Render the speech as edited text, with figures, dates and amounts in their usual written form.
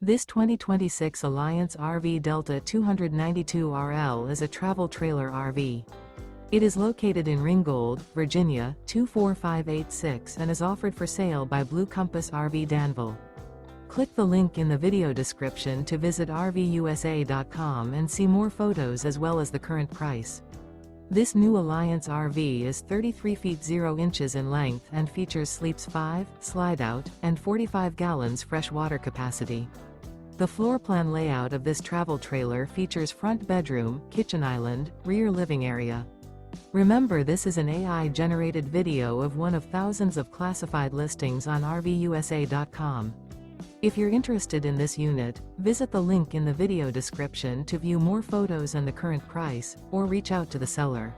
This 2026 Alliance RV Delta 292RL is a travel trailer RV. It is located in Ringgold, Virginia, 24586 and is offered for sale by Blue Compass RV Danville. Click the link in the video description to visit RVUSA.com and see more photos as well as the current price. This new Alliance RV is 33 feet 0 inches in length and features sleeps 5, slide-out, and 45 gallons fresh water capacity. The floor plan layout of this travel trailer features front bedroom, kitchen island, rear living area. Remember, this is an AI-generated video of one of thousands of classified listings on RVUSA.com. If you're interested in this unit, visit the link in the video description to view more photos and the current price, or reach out to the seller.